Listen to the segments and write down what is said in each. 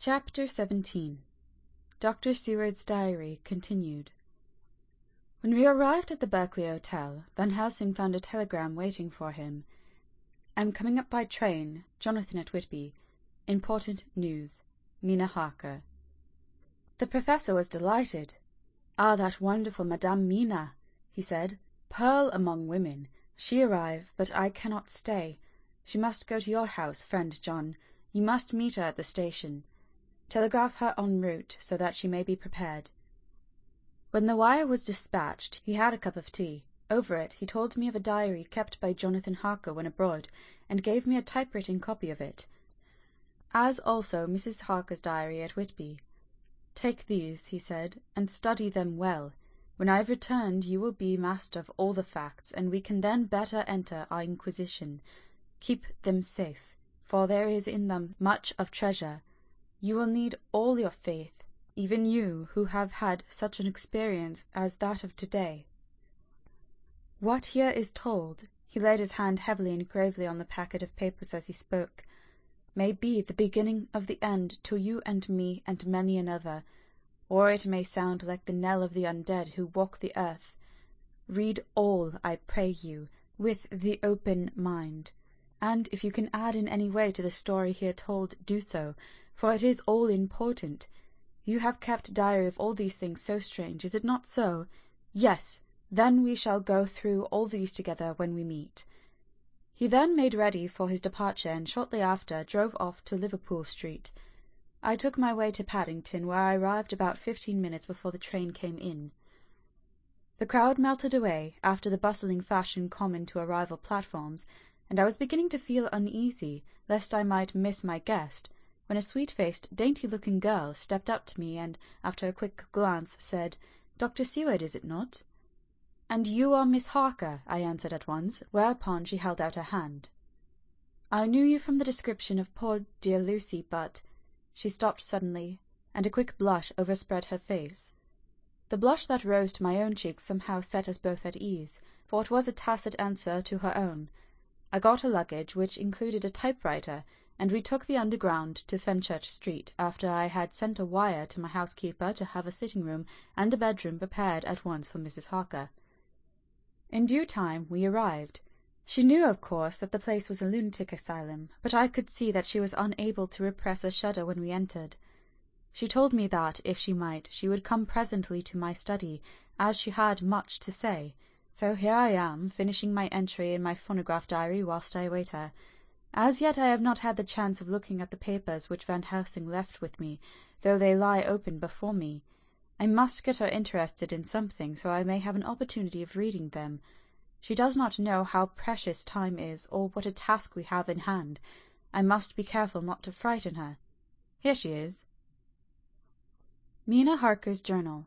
Chapter 17. Dr. Seward's Diary continued. When we arrived at the Berkeley Hotel, Van Helsing found a telegram waiting for him. "Am coming up by train. Jonathan at Whitby. Important news. Mina Harker." The professor was delighted. "Ah, that wonderful Madame Mina," he said. "Pearl among women. She arrive, but I cannot stay. She must go to your house, friend John. You must meet her at the station. Telegraph her en route, so that she may be prepared." When the wire was dispatched, he had a cup of tea. Over it he told me of a diary kept by Jonathan Harker when abroad, and gave me a typewritten copy of it, as also Mrs. Harker's diary at Whitby. "Take these," he said, "and study them well. When I have returned you will be master of all the facts, and we can then better enter our inquisition. Keep them safe, for there is in them much of treasure. You will need all your faith, even you who have had such an experience as that of today. What here is told," he laid his hand heavily and gravely on the packet of papers as he spoke, "may be the beginning of the end to you and me and many another, or it may sound like the knell of the undead who walk the earth. Read all, I pray you, with the open mind, and if you can add in any way to the story here told, do so, for it is all important. You have kept diary of all these things so strange, is it not so? Yes, then we shall go through all these together when we meet." He then made ready for his departure, and shortly after drove off to Liverpool Street. I took my way to Paddington, where I arrived about 15 minutes before the train came in. The crowd melted away, after the bustling fashion common to arrival platforms, and I was beginning to feel uneasy, lest I might miss my guest, when a sweet-faced, dainty-looking girl stepped up to me and, after a quick glance, said, "Dr. Seward, is it not?" "And you are Miss Harker," I answered at once, whereupon she held out her hand. "I knew you from the description of poor dear Lucy, but—" She stopped suddenly, and a quick blush overspread her face. The blush that rose to my own cheeks somehow set us both at ease, for it was a tacit answer to her own. I got her luggage, which included a typewriter, and we took the Underground to Fenchurch Street, after I had sent a wire to my housekeeper to have a sitting-room and a bedroom prepared at once for Mrs. Harker. In due time we arrived. She knew, of course, that the place was a lunatic asylum, but I could see that she was unable to repress a shudder when we entered. She told me that, if she might, she would come presently to my study, as she had much to say. So here I am, finishing my entry in my phonograph diary whilst I await her. As yet I have not had the chance of looking at the papers which Van Helsing left with me, though they lie open before me. I must get her interested in something, so I may have an opportunity of reading them. She does not know how precious time is, or what a task we have in hand. I must be careful not to frighten her. Here she is. Mina Harker's Journal.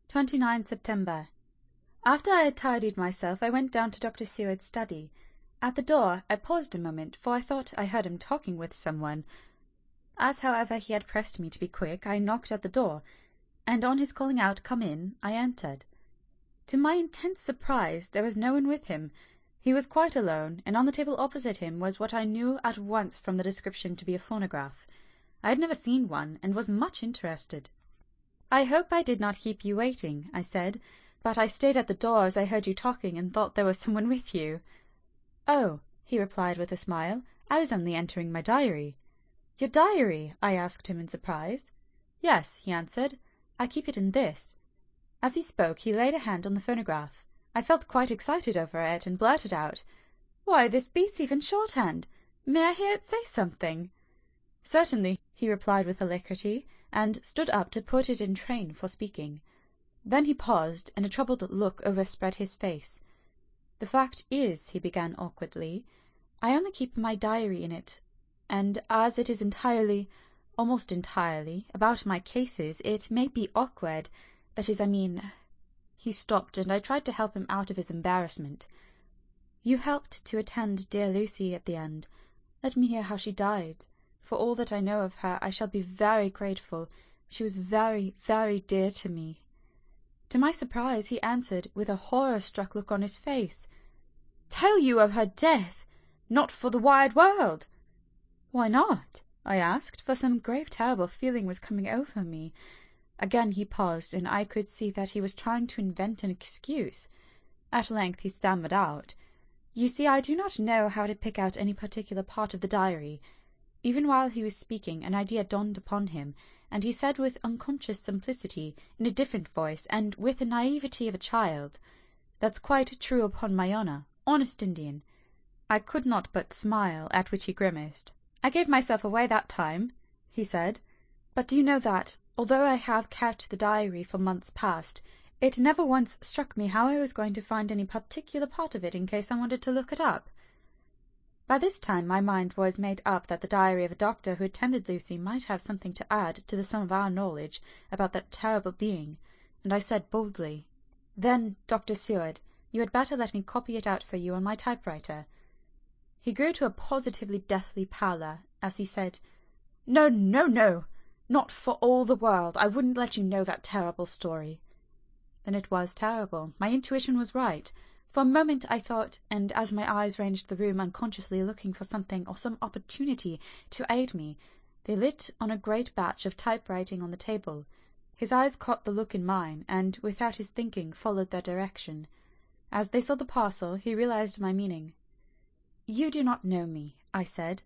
29 September. After I had tidied myself, I went down to Dr. Seward's study. At the door I paused a moment, for I thought I heard him talking with someone. As, however, he had pressed me to be quick, I knocked at the door, and on his calling out, "Come in," I entered. To my intense surprise, there was no one with him. He was quite alone, and on the table opposite him was what I knew at once from the description to be a phonograph. I had never seen one, and was much interested. "I hope I did not keep you waiting," I said, "but I stayed at the door as I heard you talking, and thought there was someone with you." "Oh," he replied with a smile, "I was only entering my diary." "Your diary?" I asked him in surprise. "Yes," he answered, "I keep it in this." As he spoke, he laid a hand on the phonograph. I felt quite excited over it, and blurted out, "Why, this beats even shorthand! May I hear it say something?" "Certainly," he replied with alacrity, and stood up to put it in train for speaking. Then he paused, and a troubled look overspread his face. "The fact is," he began awkwardly, "I only keep my diary in it, and as it is entirely, almost entirely, about my cases, it may be awkward. That is, I mean—" He stopped, and I tried to help him out of his embarrassment. "You helped to attend dear Lucy at the end. Let me hear how she died. For all that I know of her, I shall be very grateful. She was very, very dear to me." To my surprise, he answered, with a horror-struck look on his face, "Tell you of her death? Not for the wide world." "Why not?" I asked, for some grave terrible feeling was coming over me. Again he paused, and I could see that he was trying to invent an excuse. At length he stammered out, "You see, I do not know how to pick out any particular part of the diary." Even while he was speaking, an idea dawned upon him, and he said with unconscious simplicity, in a different voice, and with the naivety of a child, "That's quite true upon my honour, honest Indian." I could not but smile, at which he grimaced. "I gave myself away that time," he said. "But do you know that, although I have kept the diary for months past, it never once struck me how I was going to find any particular part of it in case I wanted to look it up?" By this time my mind was made up that the diary of a doctor who attended Lucy might have something to add to the sum of our knowledge about that terrible being, and I said boldly, "Then, Dr. Seward, you had better let me copy it out for you on my typewriter." He grew to a positively deathly pallor as he said, "No, no, no! Not for all the world! I wouldn't let you know that terrible story." Then it was terrible. My intuition was right. For a moment I thought, and as my eyes ranged the room unconsciously looking for something or some opportunity to aid me, they lit on a great batch of typewriting on the table. His eyes caught the look in mine, and, without his thinking, followed their direction. As they saw the parcel, he realized my meaning. "You do not know me," I said.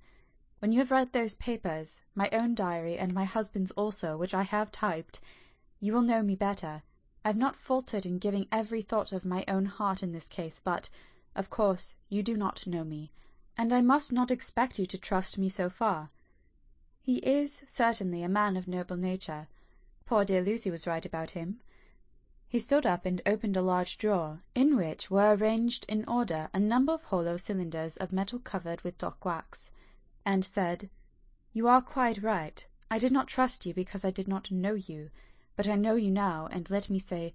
"When you have read those papers, my own diary and my husband's also, which I have typed, you will know me better. I have not faltered in giving every thought of my own heart in this case, but, of course, you do not know me, and I must not expect you to trust me so far." He is certainly a man of noble nature. Poor dear Lucy was right about him. He stood up and opened a large drawer, in which were arranged in order a number of hollow cylinders of metal covered with dock wax, and said, "You are quite right. I did not trust you because I did not know you. But I know you now, and let me say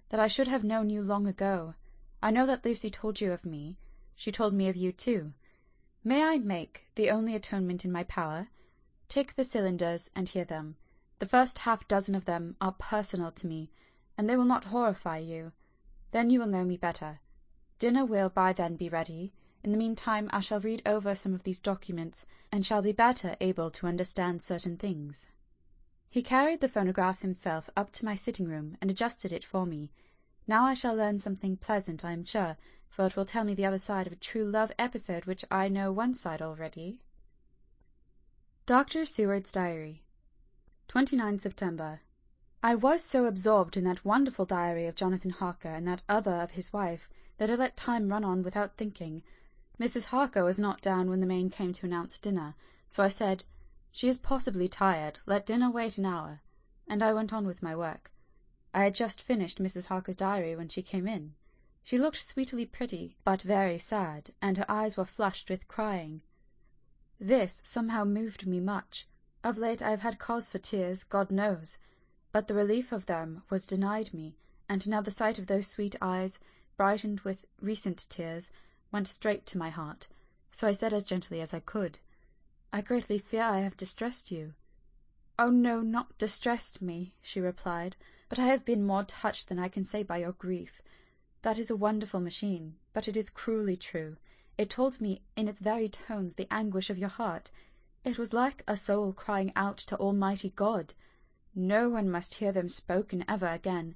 that I should have known you long ago. I know that Lucy told you of me. She told me of you too. May I make the only atonement in my power? Take the cylinders and hear them. The first half-dozen of them are personal to me, and they will not horrify you. Then you will know me better. Dinner will by then be ready. In the meantime I shall read over some of these documents, and shall be better able to understand certain things." He carried the phonograph himself up to my sitting-room and adjusted it for me. Now I shall learn something pleasant, I am sure, for it will tell me the other side of a true love episode which I know one side already. Dr. Seward's Diary, 29 September. I was so absorbed in that wonderful diary of Jonathan Harker and that other of his wife that I let time run on without thinking. Mrs. Harker was not down when the maid came to announce dinner, so I said, "She is possibly tired. Let dinner wait an hour," and I went on with my work. I had just finished Mrs. Harker's diary when she came in. She looked sweetly pretty, but very sad, and her eyes were flushed with crying. This somehow moved me much. Of late I have had cause for tears, God knows, but the relief of them was denied me, and now the sight of those sweet eyes, brightened with recent tears, went straight to my heart, so I said as gently as I could, "I greatly fear I have distressed you." "Oh no, not distressed me," she replied, "but I have been more touched than I can say by your grief. That is a wonderful machine, but it is cruelly true. It told me in its very tones the anguish of your heart. It was like a soul crying out to Almighty God. No one must hear them spoken ever again.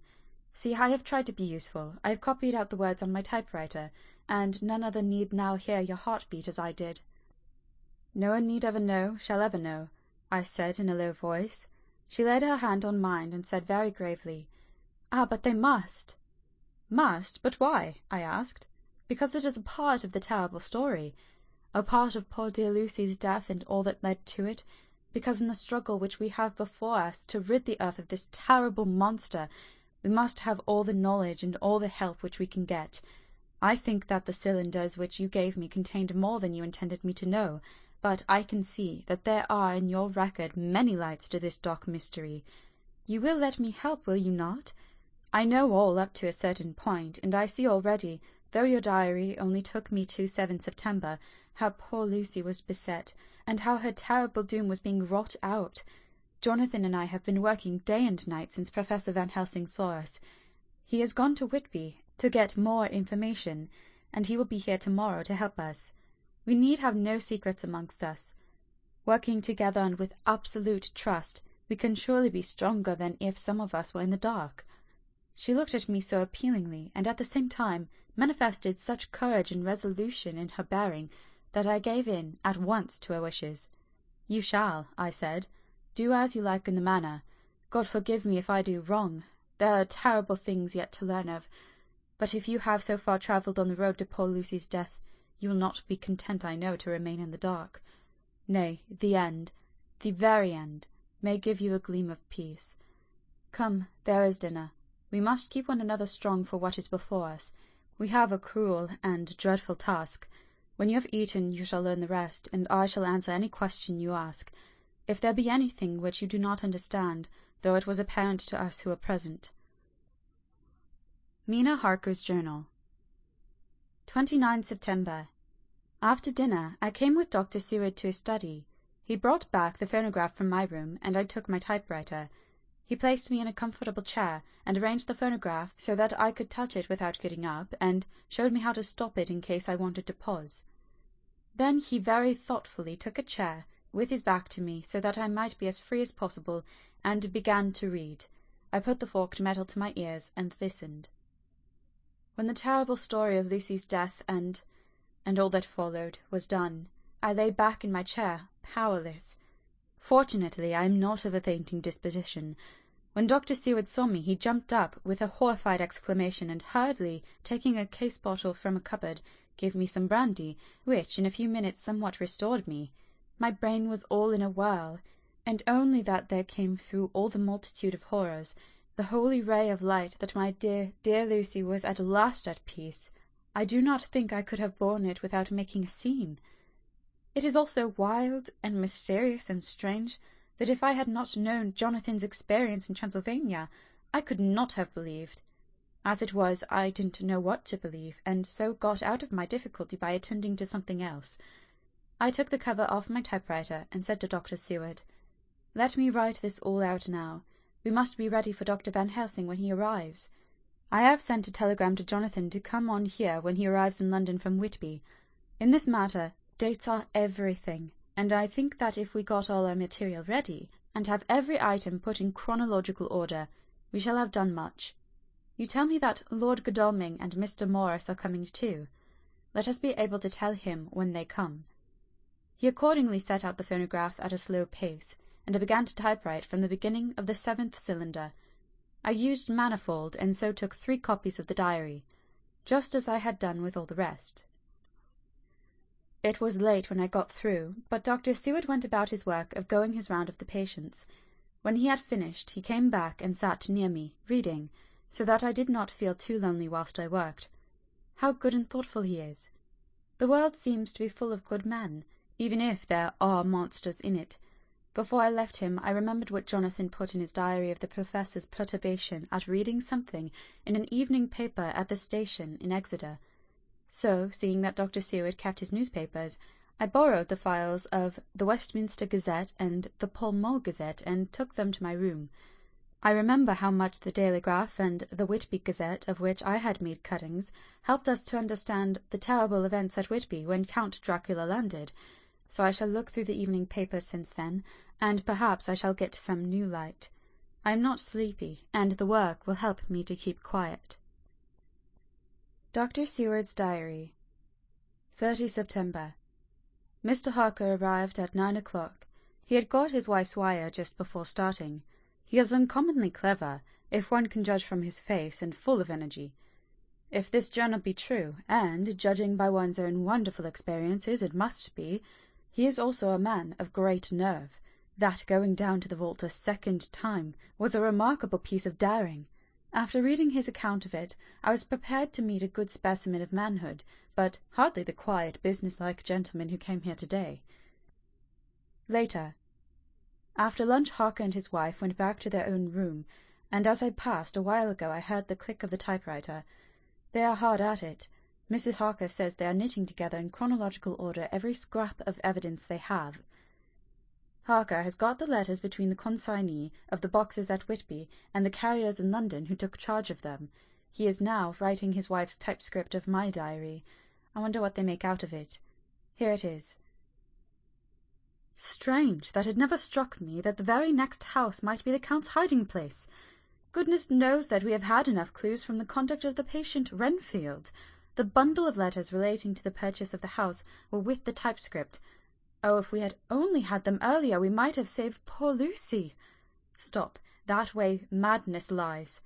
See, I have tried to be useful. I have copied out the words on my typewriter, and none other need now hear your heart beat as I did." "No one need ever know, shall ever know," I said in a low voice. She laid her hand on mine and said very gravely, "Ah, but they must." "Must? But why?" I asked. "Because it is a part of the terrible story. A part of poor dear Lucy's death and all that led to it. Because in the struggle which we have before us to rid the earth of this terrible monster, we must have all the knowledge and all the help which we can get. I think that the cylinders which you gave me contained more than you intended me to know, but I can see that there are in your record many lights to this dark mystery. You will let me help, will you not? I know all up to a certain point, and I see already, though your diary only took me to 7 September, how poor Lucy was beset, and how her terrible doom was being wrought out. Jonathan and I have been working day and night since Professor Van Helsing saw us. He has gone to Whitby to get more information, and he will be here tomorrow to help us. We need have no secrets amongst us. Working together and with absolute trust, we can surely be stronger than if some of us were in the dark." She looked at me so appealingly, and at the same time manifested such courage and resolution in her bearing, that I gave in at once to her wishes. "You shall," I said, "do as you like in the matter. God forgive me if I do wrong. There are terrible things yet to learn of. But if you have so far travelled on the road to poor Lucy's death, you will not be content, I know, to remain in the dark. Nay, the end, the very end, may give you a gleam of peace. Come, there is dinner. We must keep one another strong for what is before us. We have a cruel and dreadful task. When you have eaten, you shall learn the rest, and I shall answer any question you ask. If there be anything which you do not understand, though it was apparent to us who are present." Mina Harker's Journal. 29 September. After dinner, I came with Dr. Seward to his study. He brought back the phonograph from my room, and I took my typewriter. He placed me in a comfortable chair, and arranged the phonograph so that I could touch it without getting up, and showed me how to stop it in case I wanted to pause. Then he very thoughtfully took a chair, with his back to me, so that I might be as free as possible, and began to read. I put the forked metal to my ears, and listened. When the terrible story of Lucy's death and all that followed was done, I lay back in my chair, powerless. Fortunately, I am not of a fainting disposition. When Dr. Seward saw me, he jumped up with a horrified exclamation, and hurriedly, taking a case bottle from a cupboard, gave me some brandy, which in a few minutes somewhat restored me. My brain was all in a whirl, and only that there came through all the multitude of horrors the holy ray of light that my dear, dear Lucy was at last at peace. I do not think I could have borne it without making a scene. It is also wild and mysterious and strange that if I had not known Jonathan's experience in Transylvania, I could not have believed. As it was, I didn't know what to believe, and so got out of my difficulty by attending to something else. I took the cover off my typewriter and said to Dr. Seward, "Let me write this all out now. We must be ready for Dr. Van Helsing when he arrives. I have sent a telegram to Jonathan to come on here when he arrives in London from Whitby. In this matter, dates are everything, and I think that if we got all our material ready, and have every item put in chronological order, we shall have done much. You tell me that Lord Godalming and Mr. Morris are coming too. Let us be able to tell him when they come." He accordingly set out the phonograph at a slow pace, and I began to typewrite from the beginning of the 7th cylinder. I used manifold, and so took 3 copies of the diary, just as I had done with all the rest. It was late when I got through, but Dr. Seward went about his work of going his round of the patients. When he had finished, he came back and sat near me, reading, so that I did not feel too lonely whilst I worked. How good and thoughtful he is! The world seems to be full of good men, even if there are monsters in it. Before I left him, I remembered what Jonathan put in his diary of the professor's perturbation at reading something in an evening paper at the station in Exeter. So, seeing that Dr. Seward kept his newspapers, I borrowed the files of the Westminster Gazette and the Pall Mall Gazette and took them to my room. I remember how much the Dailygraph and the Whitby Gazette, of which I had made cuttings, helped us to understand the terrible events at Whitby when Count Dracula landed, so I shall look through the evening papers since then, and perhaps I shall get some new light. I am not sleepy, and the work will help me to keep quiet. Dr. Seward's Diary. 30 September. Mr. Harker arrived at 9 o'clock. He had got his wife's wire just before starting. He is uncommonly clever, if one can judge from his face, and full of energy. If this journal be true, and, judging by one's own wonderful experiences, it must be, he is also a man of great nerve. That going down to the vault a second time was a remarkable piece of daring. After reading his account of it, I was prepared to meet a good specimen of manhood, but hardly the quiet, business-like gentleman who came here today. Later. After lunch, Harker and his wife went back to their own room, and as I passed a while ago I heard the click of the typewriter. They are hard at it. Mrs. Harker says they are knitting together in chronological order every scrap of evidence they have. Harker has got the letters between the consignee of the boxes at Whitby and the carriers in London who took charge of them. He is now writing his wife's typescript of my diary. I wonder what they make out of it. Here it is. Strange that it never struck me that the very next house might be the Count's hiding-place. Goodness knows that we have had enough clues from the conduct of the patient Renfield. The bundle of letters relating to the purchase of the house were with the typescript. Oh, if we had only had them earlier, we might have saved poor Lucy. Stop, that way madness lies.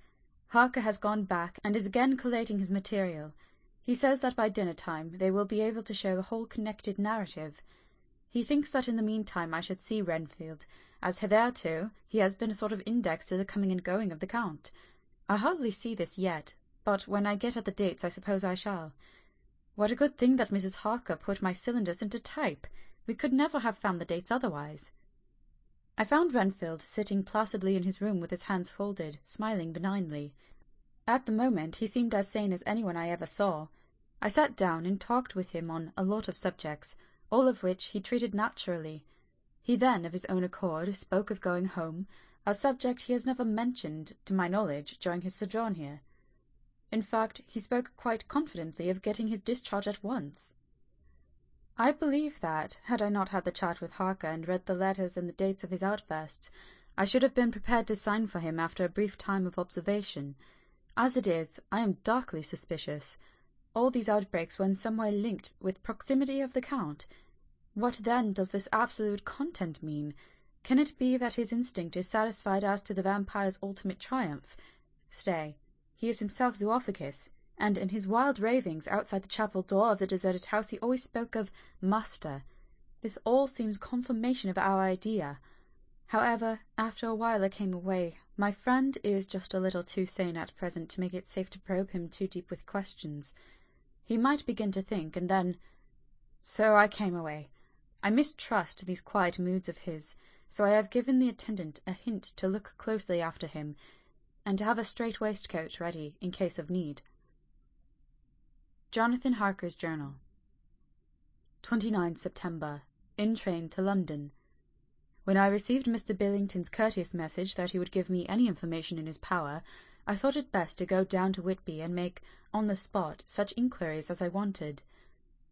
Harker has gone back and is again collating his material. He says that by dinner-time they will be able to show the whole connected narrative. He thinks that in the meantime I should see Renfield, as hitherto he has been a sort of index to the coming and going of the Count. I hardly see this yet, but when I get at the dates I suppose I shall. What a good thing that Mrs. Harker put my cylinders into type! We could never have found the dates otherwise. I found Renfield sitting placidly in his room with his hands folded, smiling benignly. At the moment he seemed as sane as anyone I ever saw. I sat down and talked with him on a lot of subjects, all of which he treated naturally. He then, of his own accord, spoke of going home, a subject he has never mentioned, to my knowledge, during his sojourn here. In fact, he spoke quite confidently of getting his discharge at once. I believe that, had I not had the chat with Harker and read the letters and the dates of his outbursts, I should have been prepared to sign for him after a brief time of observation. As it is, I am darkly suspicious. All these outbreaks were in some way linked with proximity of the Count. What then does this absolute content mean? Can it be that his instinct is satisfied as to the vampire's ultimate triumph? Stay, he is himself Zoophagous, and in his wild ravings outside the chapel door of the deserted house he always spoke of Master. This all seems confirmation of our idea. However, after a while I came away. My friend is just a little too sane at present to make it safe to probe him too deep with questions. He might begin to think, and then... So I came away. I mistrust these quiet moods of his, so I have given the attendant a hint to look closely after him, and to have a strait waistcoat ready in case of need. Jonathan Harker's Journal. 29 September. In train to London. When I received Mr. Billington's courteous message that he would give me any information in his power, I thought it best to go down to Whitby and make, on the spot, such inquiries as I wanted.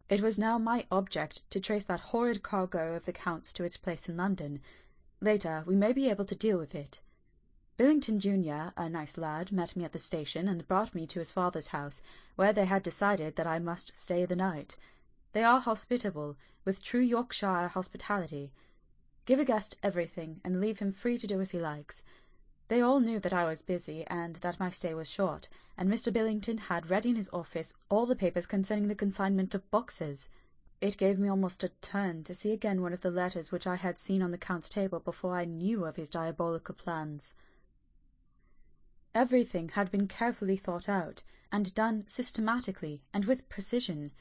It was now my object to trace that horrid cargo of the Count's to its place in London. Later we may be able to deal with it. Billington Jr., a nice lad, met me at the station and brought me to his father's house, where they had decided that I must stay the night. They are hospitable, with true Yorkshire hospitality. Give a guest everything, and leave him free to do as he likes. They all knew that I was busy, and that my stay was short, and Mr. Billington had ready in his office all the papers concerning the consignment of boxes. It gave me almost a turn to see again one of the letters which I had seen on the Count's table before I knew of his diabolical plans. Everything had been carefully thought out, and done systematically and with precision.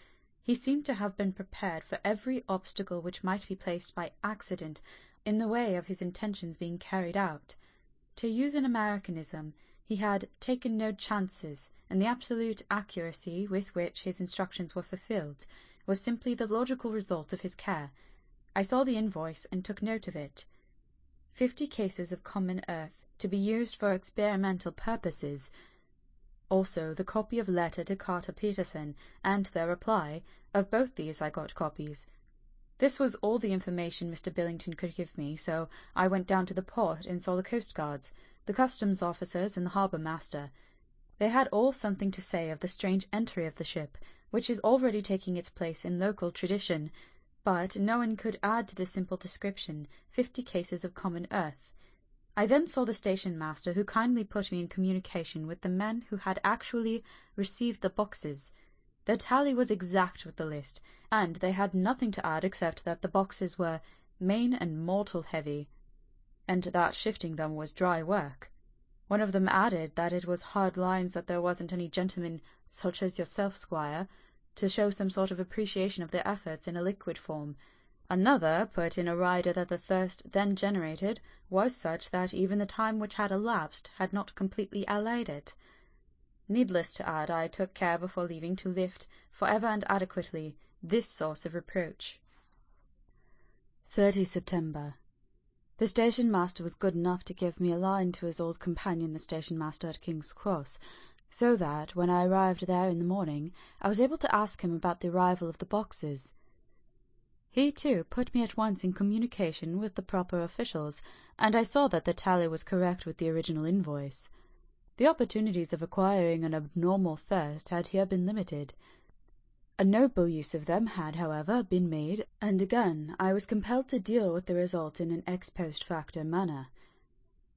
He seemed to have been prepared for every obstacle which might be placed by accident in the way of his intentions being carried out. To use an Americanism, he had taken no chances, and the absolute accuracy with which his instructions were fulfilled was simply the logical result of his care. I saw the invoice and took note of it. 50 cases of common earth, to be used for experimental purposes. Also the copy of letter to Carter Peterson, and their reply. Of both these I got copies. This was all the information Mr. Billington could give me, so I went down to the port and saw the coastguards, the customs officers and the harbour master. They had all something to say of the strange entry of the ship, which is already taking its place in local tradition, but no one could add to the simple description 50 cases of common earth. I then saw the station-master, who kindly put me in communication with the men who had actually received the boxes. Their tally was exact with the list, and they had nothing to add except that the boxes were main and mortal heavy, and that shifting them was dry work. One of them added that it was hard lines that there wasn't any gentleman, such as yourself, squire, to show some sort of appreciation of their efforts in a liquid form. Another put in a rider that the thirst then generated was such that even the time which had elapsed had not completely allayed it. Needless to add, I took care before leaving to lift, for ever and adequately, this source of reproach. 30 September. The station-master was good enough to give me a line to his old companion, the station-master at King's Cross, so that, when I arrived there in the morning, I was able to ask him about the arrival of the boxes. He, too, put me at once in communication with the proper officials, and I saw that the tally was correct with the original invoice. The opportunities of acquiring an abnormal thirst had here been limited. A noble use of them had, however, been made, and again I was compelled to deal with the result in an ex post facto manner.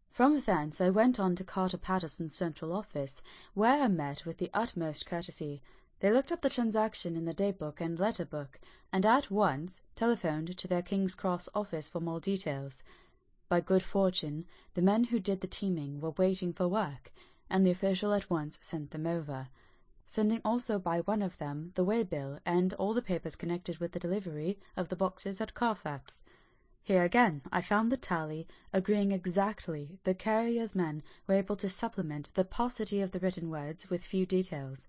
From thence I went on to Carter Patterson's central office, where I met with the utmost courtesy. They looked up the transaction in the day-book and letter-book, and at once telephoned to their King's Cross office for more details. By good fortune, the men who did the teaming were waiting for work, and the official at once sent them over, sending also by one of them the way-bill and all the papers connected with the delivery of the boxes at Carfax. Here again I found the tally agreeing exactly. The carrier's men were able to supplement the paucity of the written words with few details.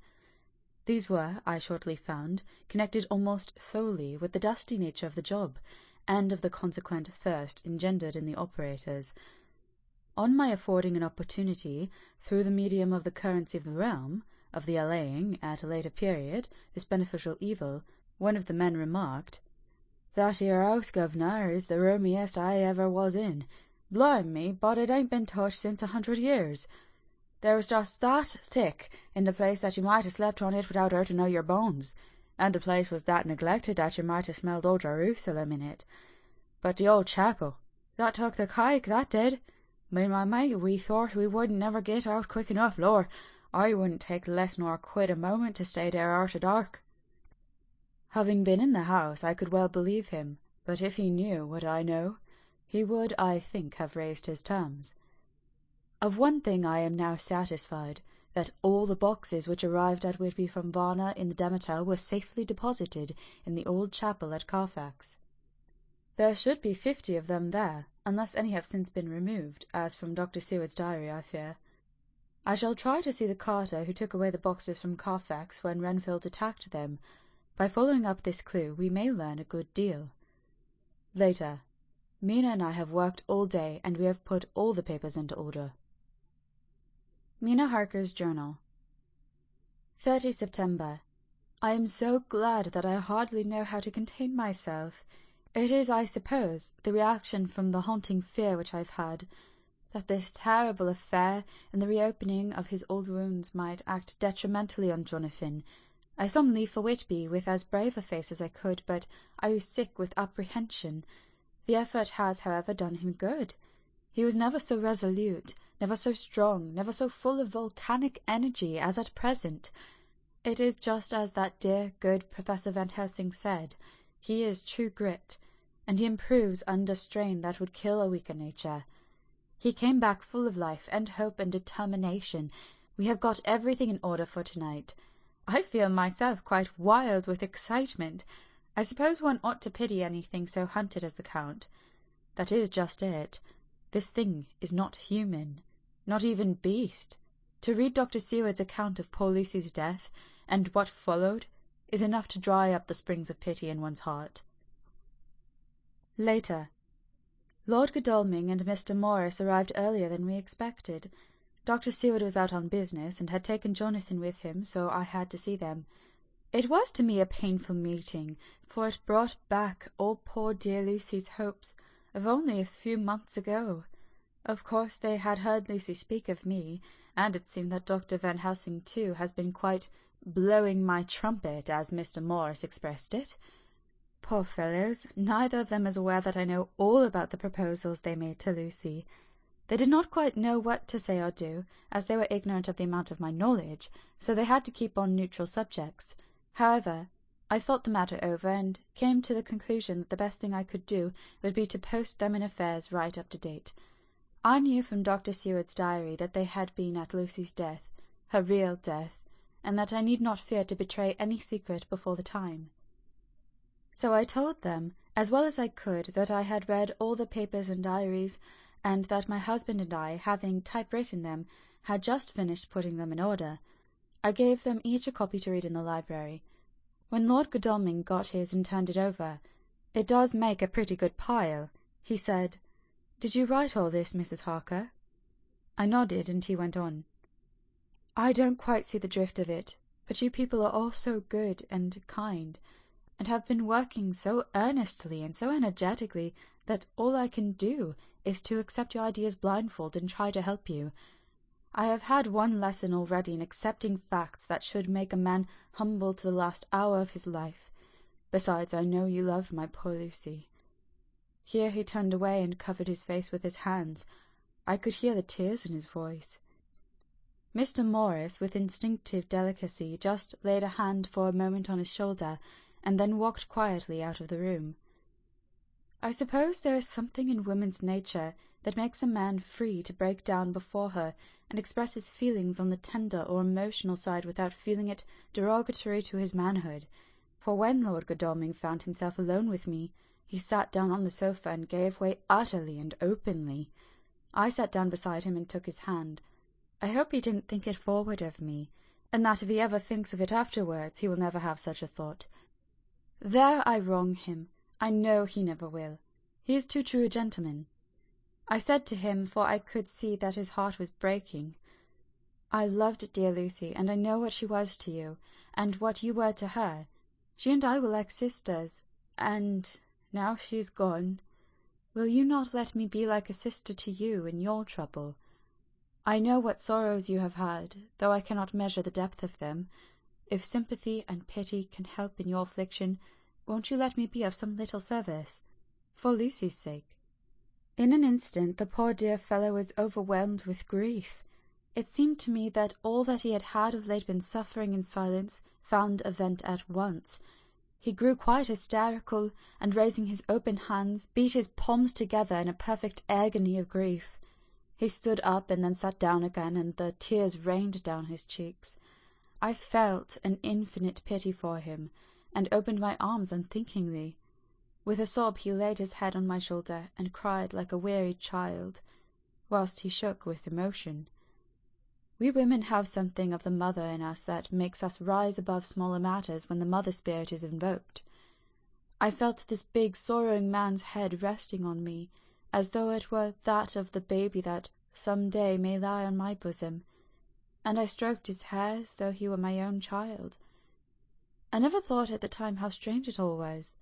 These were, I shortly found, connected almost solely with the dusty nature of the job, and of the consequent thirst engendered in the operators. On my affording an opportunity, through the medium of the currency of the realm, of the allaying, at a later period, this beneficial evil, one of the men remarked, "That 'ere house, guv'nor, is the roomiest I ever was in. Blime me, but it ain't been touched since 100 years. There was just that thick in the place that you might have slept on it without hurting out your bones, and the place was that neglected that you might have smelled old Jerusalem in it. But the old chapel, that took the cake, that did. Me and my mate, we thought we wouldn't never get out quick enough. Lord, I wouldn't take less nor quit a moment to stay there arter dark." Having been in the house, I could well believe him, but if he knew what I know, he would, I think, have raised his terms. Of one thing I am now satisfied, that all the boxes which arrived at Whitby from Varna in the Demeter were safely deposited in the old chapel at Carfax. There should be 50 of them there, unless any have since been removed, as from Dr. Seward's diary, I fear. I shall try to see the carter who took away the boxes from Carfax when Renfield attacked them. By following up this clue, we may learn a good deal. Later. Mina and I have worked all day, and we have put all the papers into order. Mina Harker's Journal. 30 September. I am so glad that I hardly know how to contain myself. It is, I suppose, the reaction from the haunting fear which I have had, that this terrible affair and the reopening of his old wounds might act detrimentally on Jonathan. I saw him leave for Whitby with as brave a face as I could, but I was sick with apprehension. The effort has, however, done him good. He was never so resolute, never so strong, never so full of volcanic energy as at present. It is just as that dear, good Professor Van Helsing said. He is true grit, and he improves under strain that would kill a weaker nature. He came back full of life and hope and determination. We have got everything in order for tonight. I feel myself quite wild with excitement. I suppose one ought to pity anything so hunted as the Count. That is just it. This thing is not human, not even beast. To read Dr. Seward's account of poor Lucy's death, and what followed, is enough to dry up the springs of pity in one's heart. Later. Lord Godalming and Mr. Morris arrived earlier than we expected. Dr. Seward was out on business, and had taken Jonathan with him, so I had to see them. It was to me a painful meeting, for it brought back all poor dear Lucy's hopes of only a few months ago. Of course they had heard Lucy speak of me, and it seemed that Dr. Van Helsing too has been quite blowing my trumpet, as Mr. Morris expressed it. Poor fellows, neither of them is aware that I know all about the proposals they made to Lucy. They did not quite know what to say or do, as they were ignorant of the amount of my knowledge, so they had to keep on neutral subjects. However, I thought the matter over, and came to the conclusion that the best thing I could do would be to post them in affairs right up to date. I knew from Dr. Seward's diary that they had been at Lucy's death, her real death, and that I need not fear to betray any secret before the time. So I told them, as well as I could, that I had read all the papers and diaries, and that my husband and I, having typewritten them, had just finished putting them in order. I gave them each a copy to read in the library. When Lord Godalming got his and turned it over, "It does make a pretty good pile," he said. "Did you write all this, Mrs. Harker?" I nodded, and he went on. "I don't quite see the drift of it, but you people are all so good and kind. and have been working so earnestly and so energetically that all I can do is to accept your ideas blindfold and try to help you. I have had one lesson already in accepting facts that should make a man humble to the last hour of his life. Besides, I know you love my poor Lucy." Here he turned away and covered his face with his hands. I could hear the tears in his voice. Mr. Morris, with instinctive delicacy, just laid a hand for a moment on his shoulder, and then walked quietly out of the room. I suppose there is something in woman's nature that makes a man free to break down before her and express his feelings on the tender or emotional side without feeling it derogatory to his manhood, for when Lord Godalming found himself alone with me, he sat down on the sofa and gave way utterly and openly. I sat down beside him and took his hand. I hope he didn't think it forward of me, and that if he ever thinks of it afterwards he will never have such a thought. There I wrong him. I know he never will. He is too true a gentleman. I said to him, for I could see that his heart was breaking, "I loved dear Lucy, and I know what she was to you, and what you were to her. She and I were like sisters, and now she is gone. Will you not let me be like a sister to you in your trouble? I know what sorrows you have had, though I cannot measure the depth of them. If sympathy and pity can help in your affliction, won't you let me be of some little service, for Lucy's sake?" In an instant the poor dear fellow was overwhelmed with grief. It seemed to me that all that he had of late been suffering in silence found a vent at once. He grew quite hysterical, and raising his open hands, beat his palms together in a perfect agony of grief. He stood up and then sat down again, and the tears rained down his cheeks. I felt an infinite pity for him, and opened my arms unthinkingly. With a sob he laid his head on my shoulder and cried like a wearied child, whilst he shook with emotion. We women have something of the mother in us that makes us rise above smaller matters when the mother spirit is invoked. I felt this big sorrowing man's head resting on me, as though it were that of the baby that some day may lie on my bosom, and I stroked his hair as though he were my own child. I never thought at the time how strange it all was.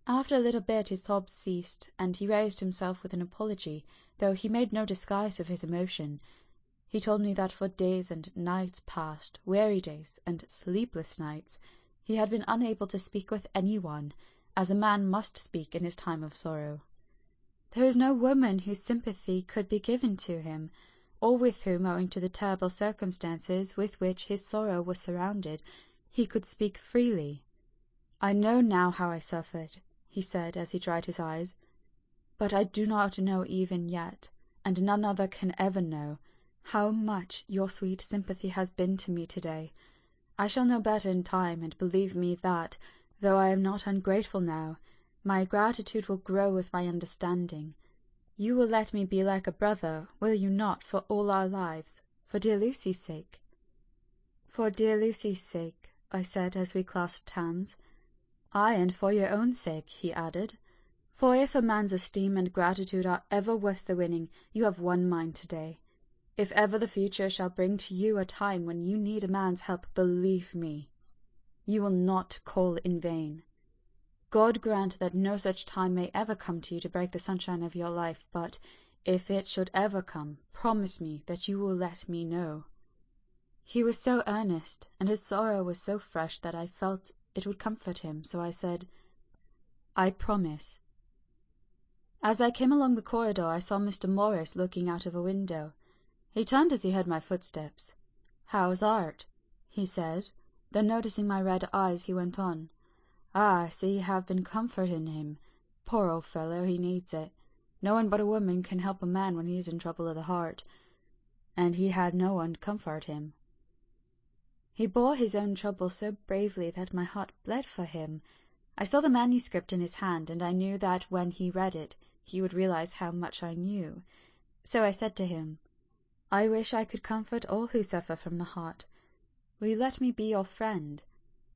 After a little bit his sobs ceased, and he raised himself with an apology, though he made no disguise of his emotion. He told me that for days and nights past, weary days and sleepless nights, he had been unable to speak with anyone, as a man must speak in his time of sorrow. There is no woman whose sympathy could be given to him, or with whom, owing to the terrible circumstances with which his sorrow was surrounded, he could speak freely. "I know now how I suffered," he said as he dried his eyes, "but I do not know even yet, and none other can ever know, how much your sweet sympathy has been to me today. I shall know better in time, and believe me that, though I am not ungrateful now, my gratitude will grow with my understanding. You will let me be like a brother, will you not, for all our lives, for dear Lucy's sake?" "For dear Lucy's sake," I said as we clasped hands. "Ay, and for your own sake," he added, "for if a man's esteem and gratitude are ever worth the winning, you have won mine today. If ever the future shall bring to you a time when you need a man's help, believe me, you will not call in vain. God grant that no such time may ever come to you to break the sunshine of your life, but if it should ever come, promise me that you will let me know." He was so earnest, and his sorrow was so fresh that I felt it would comfort him, so I said, "I promise." As I came along the corridor, I saw Mr. Morris looking out of a window. He turned as he heard my footsteps. "How's Art?" he said. Then noticing my red eyes, he went on, "Ah, I see you have been comforting him. Poor old fellow, he needs it. No one but a woman can help a man when he is in trouble of the heart. And he had no one to comfort him." He bore his own trouble so bravely that my heart bled for him. I saw the manuscript in his hand, and I knew that when he read it, he would realize how much I knew. So I said to him, "I wish I could comfort all who suffer from the heart. Will you let me be your friend?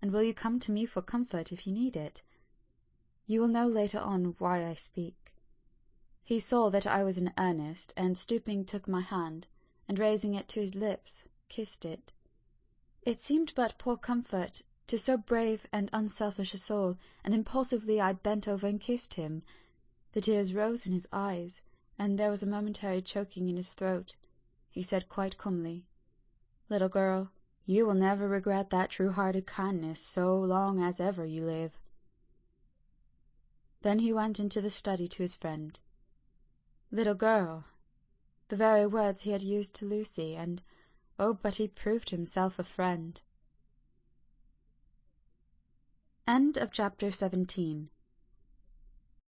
And will you come to me for comfort if you need it? You will know later on why I speak." He saw that I was in earnest, and stooping took my hand, and raising it to his lips, kissed it. It seemed but poor comfort, to so brave and unselfish a soul, and impulsively I bent over and kissed him. The tears rose in his eyes, and there was a momentary choking in his throat. He said quite calmly, "Little girl, you will never regret that true-hearted kindness so long as ever you live." Then he went into the study to his friend. "Little girl," the very words he had used to Lucy, and oh, but he proved himself a friend. End of chapter 17.